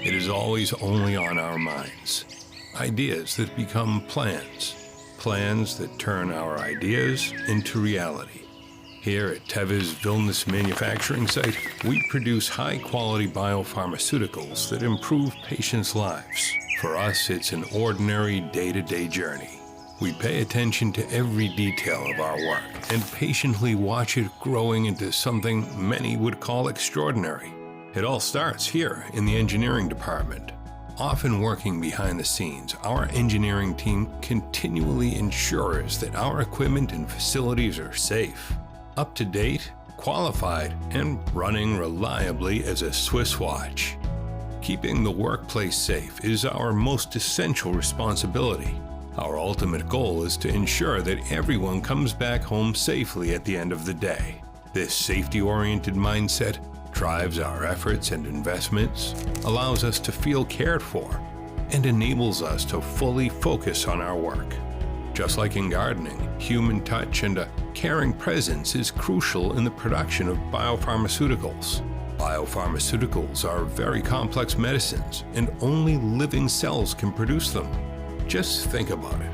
It is always only on our minds. Ideas that become plans. Plans that turn our ideas into reality. Here at Teva's Vilnius manufacturing site, we produce high-quality biopharmaceuticals that improve patients' lives. For us, it's an ordinary day-to-day journey. We pay attention to every detail of our work and patiently watch it growing into something many would call extraordinary. It all starts here in the engineering department. Often working behind the scenes, our engineering team continually ensures that our equipment and facilities are safe, up to date, qualified, and running reliably as a Swiss watch. Keeping the workplace safe is our most essential responsibility. Our ultimate goal is to ensure that everyone comes back home safely at the end of the day. This safety-oriented mindset drives our efforts and investments, allows us to feel cared for, and enables us to fully focus on our work. Just like in gardening, human touch and a caring presence is crucial in the production of biopharmaceuticals. Biopharmaceuticals are very complex medicines, and only living cells can produce them. Just think about it.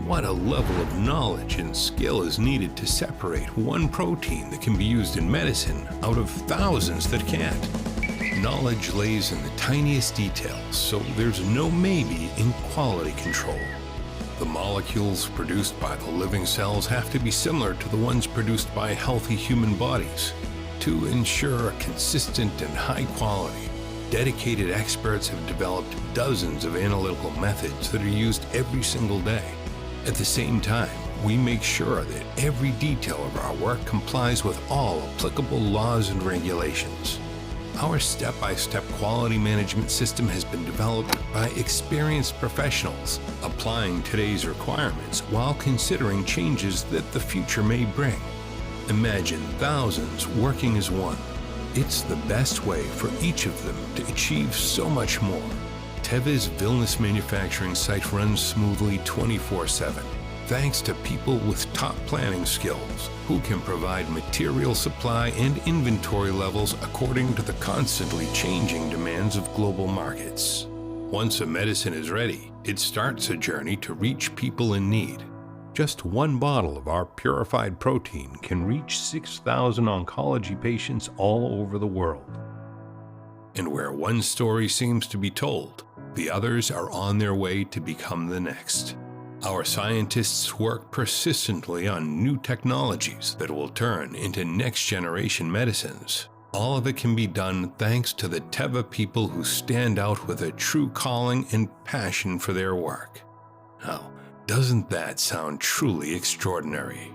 What a level of knowledge and skill is needed to separate one protein that can be used in medicine out of thousands that can't. Knowledge lays in the tiniest details, so there's no maybe in quality control. The molecules produced by the living cells have to be similar to the ones produced by healthy human bodies. To ensure a consistent and high quality, dedicated experts have developed dozens of analytical methods that are used every single day. At the same time, we make sure that every detail of our work complies with all applicable laws and regulations. Our step-by-step quality management system has been developed by experienced professionals, applying today's requirements while considering changes that the future may bring. Imagine thousands working as one. It's the best way for each of them to achieve so much more. Teva's Vilnius manufacturing site runs smoothly 24/7, thanks to people with top planning skills who can provide material supply and inventory levels according to the constantly changing demands of global markets. Once a medicine is ready, it starts a journey to reach people in need. Just one bottle of our purified protein can reach 6,000 oncology patients all over the world. And where one story seems to be told, the others are on their way to become the next. Our scientists work persistently on new technologies that will turn into next-generation medicines. All of it can be done thanks to the Teva people who stand out with a true calling and passion for their work. Now, doesn't that sound truly extraordinary?